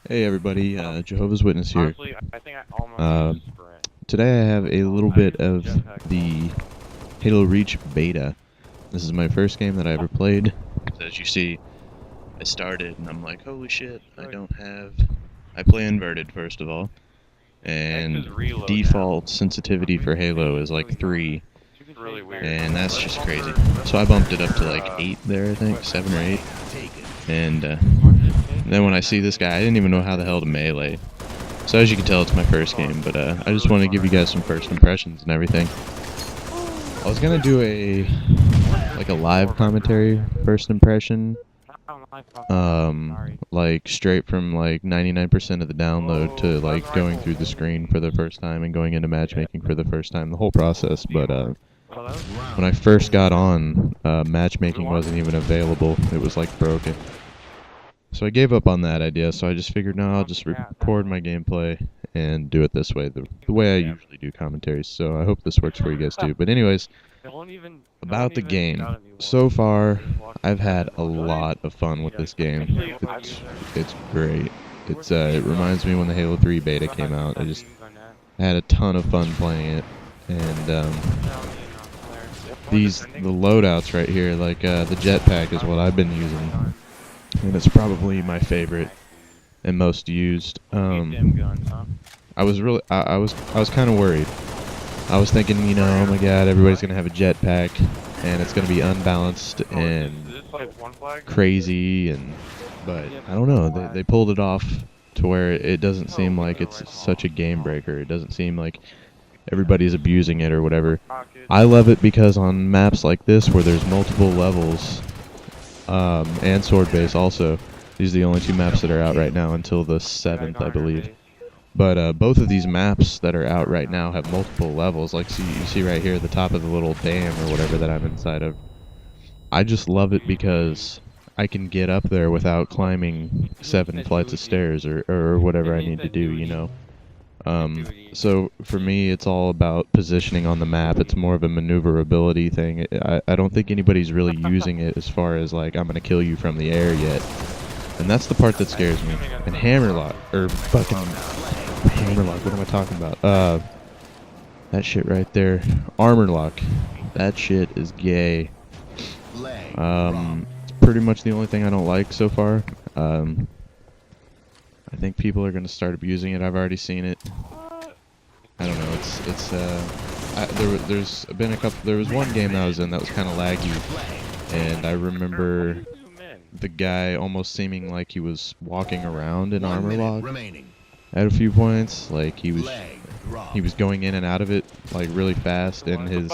Hey everybody, Jehovah's Witness here. Honestly, I think I almost Uh, used a sprint. Today I have a little I bit used of jetpack the Halo Reach beta. This is my first game that I ever played. As you see, I started and I'm like, holy shit, I play inverted first of all, and default sensitivity for Halo is like 3, It's really weird. and that's just crazy. So I bumped it up to like 8 there, I think, 7 or 8, and then when I see this guy, I didn't even know how the hell to melee. So as you can tell, it's my first game, but I just want to give you guys some first impressions and everything. I was gonna do a live commentary first impression, like straight from like 99% of the download to like going through the screen for the first time and going into matchmaking for the first time, the whole process. But when I first got on, matchmaking wasn't even available. It was like broken. So I gave up on that idea, so I just figured, no, I'll just record my gameplay and do it this way, the way I usually do commentaries. So I hope this works for you guys too. But anyways, about the game. So far, I've had a lot of fun with this game. It's great. It reminds me when the Halo 3 beta came out. I had a ton of fun playing it, and the loadouts right here, like the jetpack, is what I've been using. And it's probably my favorite and most used. I was kind of worried. I was thinking, oh my god, everybody's gonna have a jetpack, and it's gonna be unbalanced and crazy, but I don't know. They pulled it off to where it doesn't seem like it's such a game breaker. It doesn't seem like everybody's abusing it or whatever. I love it because on maps like this where there's multiple levels. And Sword Base also. These are the only 2 maps that are out right now until the 7th, I believe. But both of these maps that are out right now have multiple levels. Like you see right here, the top of the little dam or whatever that I'm inside of. I just love it because I can get up there without climbing 7 flights of stairs or whatever I need to do. So for me, it's all about positioning on the map. It's more of a maneuverability thing. I don't think anybody's really using it as far as like, I'm gonna kill you from the air yet. And that's the part that scares me. And hammerlock, or fucking hammerlock, what am I talking about? That shit right there. Armor lock. That shit is gay. It's pretty much the only thing I don't like so far. I think people are gonna start abusing it. I've already seen it. I don't know. There was one game that I was in that was kind of laggy, and I remember the guy almost seeming like he was walking around in armor lock at a few points. Like he was going in and out of it like really fast, and in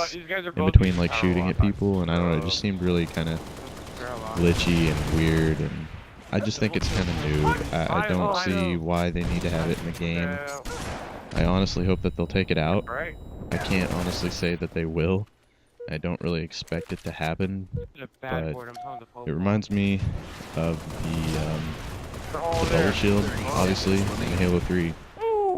between like shooting at people, and I don't know. It just seemed really kind of glitchy and weird, and I just think it's kind of new. I don't see why they need to have it in the game. I honestly hope that they'll take it out. I can't honestly say that they will. I don't really expect it to happen, but it reminds me of the bubble shield, obviously, in Halo 3.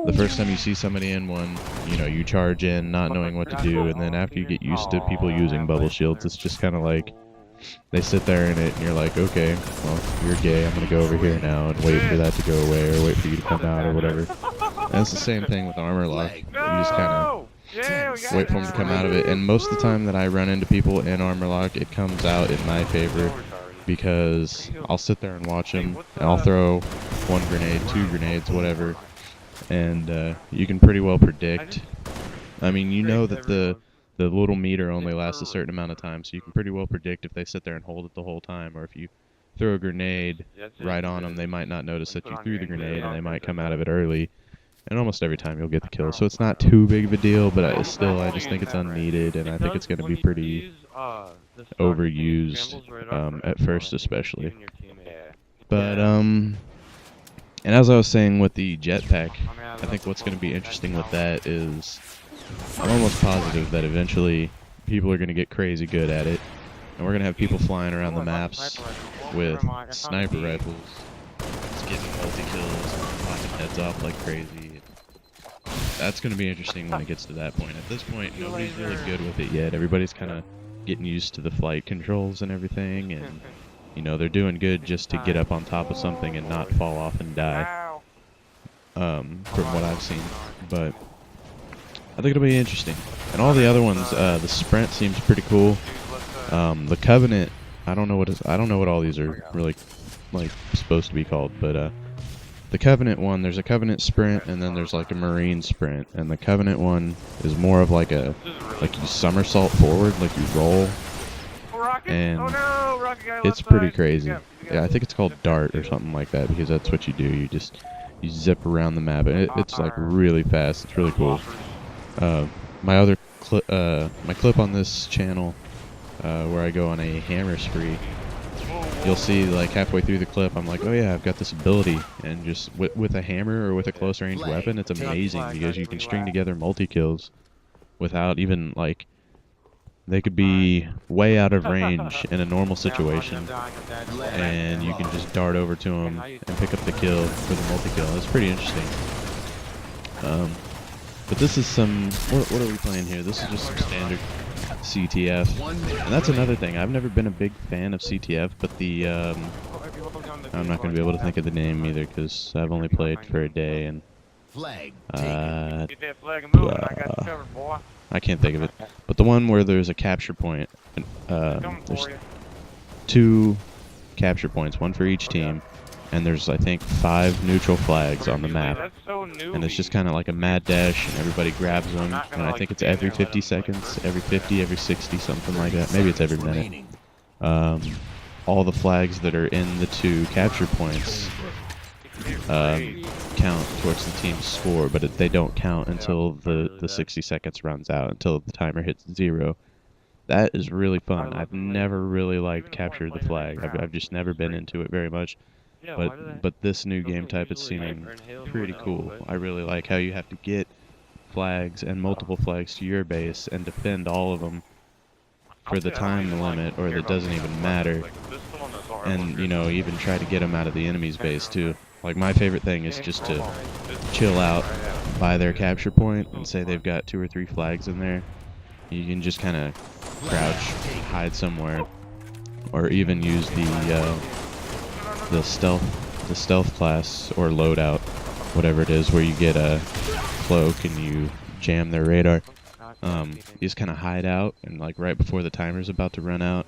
The first time you see somebody in one, you charge in not knowing what to do, and then after you get used to people using bubble shields, it's just kind of like, they sit there in it, and you're like, okay, well, you're gay, I'm gonna go over here now and wait for that to go away, or wait for you to come out, or whatever. And it's the same thing with armor lock. You just kind of wait for them to come out of it, and most of the time that I run into people in armor lock, it comes out in my favor, because I'll sit there and watch them, and I'll throw 1 grenade, 2 grenades, whatever, and you can pretty well predict. I mean, you know that the little meter only lasts a certain amount of time, so you can pretty well predict if they sit there and hold it the whole time, or if you throw a grenade right on them, they might not notice that you threw the grenade, and they might come out of it early. And almost every time you'll get the kill, so it's not too big of a deal, but I just think it's unneeded, and I think it's going to be pretty overused, at first especially. But, and as I was saying with the jetpack, I think what's going to be interesting with that is, I'm almost positive that eventually people are going to get crazy good at it, and we're going to have people flying around the maps with sniper rifles, just getting multi-kills, popping heads off like crazy. That's going to be interesting when it gets to that point. At this point, nobody's really good with it yet. Everybody's kind of getting used to the flight controls and everything, and they're doing good just to get up on top of something and not fall off and die. from what I've seen. But I think it'll be interesting. And all the other ones, the sprint seems pretty cool. The Covenant, I don't know what all these are really like supposed to be called, but the Covenant one, there's a Covenant sprint, and then there's like a Marine sprint, and the Covenant one is more of like you somersault forward, like you roll, and it's pretty crazy. Yeah, I think it's called Dart or something like that, because that's what you do. You zip around the map, and it's like really fast. It's really cool. My other my clip on this channel, where I go on a hammer spree, you'll see like halfway through the clip, I'm like, oh yeah, I've got this ability, and just with a hammer or with a close range weapon, it's amazing because you can string together multi-kills without even like, they could be way out of range in a normal situation, and you can just dart over to them and pick up the kill for the multi-kill. It's pretty interesting. But this is some, what are we playing here? This is just some standard CTF. And that's another thing. I've never been a big fan of CTF, but the, I'm not going to be able to think of the name either, because I've only played for a day, and I can't think of it. But the one where there's a capture point, there's 2 capture points, one for each team, and there's, I think, 5 neutral flags on the map. And it's just kind of like a mad dash, and everybody grabs them, and I think it's every 50 seconds, every 50, every 60, something like that. Maybe it's every minute. All the flags that are in the 2 capture points count towards the team's score, but they don't count until the 60 seconds runs out, until the timer hits 0. That is really fun. I've never really liked capture the flag. I've just never been into it very much. But this new game type is seeming pretty cool. I really like how you have to get flags and multiple flags to your base and defend all of them for the time limit, or it doesn't even matter. And, you know, even try to get them out of the enemy's base too. Like, my favorite thing is just to chill out by their capture point and say they've got 2 or 3 flags in there. You can just kind of crouch, hide somewhere, or even use the stealth class or loadout, whatever it is, where you get a cloak and you jam their radar. You just kind of hide out, and like right before the timer's about to run out,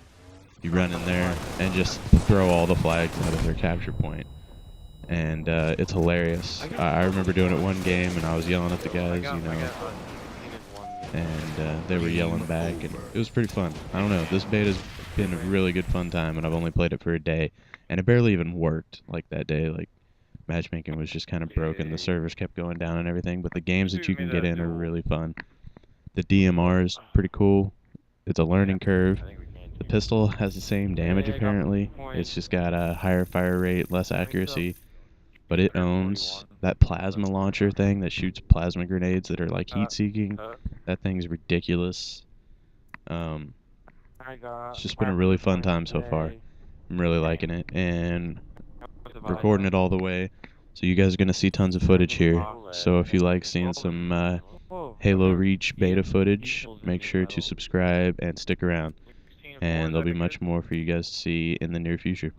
you run in there and just throw all the flags out of their capture point. And it's hilarious. I remember doing it one game, and I was yelling at the guys, you know, and they were yelling back, and it was pretty fun. I don't know, this beta's been a really good fun time, and I've only played it for a day, and it barely even worked like that day. Like, matchmaking was just kind of broken. The servers kept going down and everything, but the games that you can get in are really fun. The DMR is pretty cool. It's a learning curve. The pistol has the same damage apparently. It's just got a higher fire rate, less accuracy, but it owns that plasma launcher thing that shoots plasma grenades that are like heat-seeking. That thing's ridiculous. It's just been a really fun time so far. I'm really liking it, and recording it all the way. So you guys are going to see tons of footage here. So if you like seeing some Halo Reach beta footage, make sure to subscribe and stick around. And there'll be much more for you guys to see in the near future.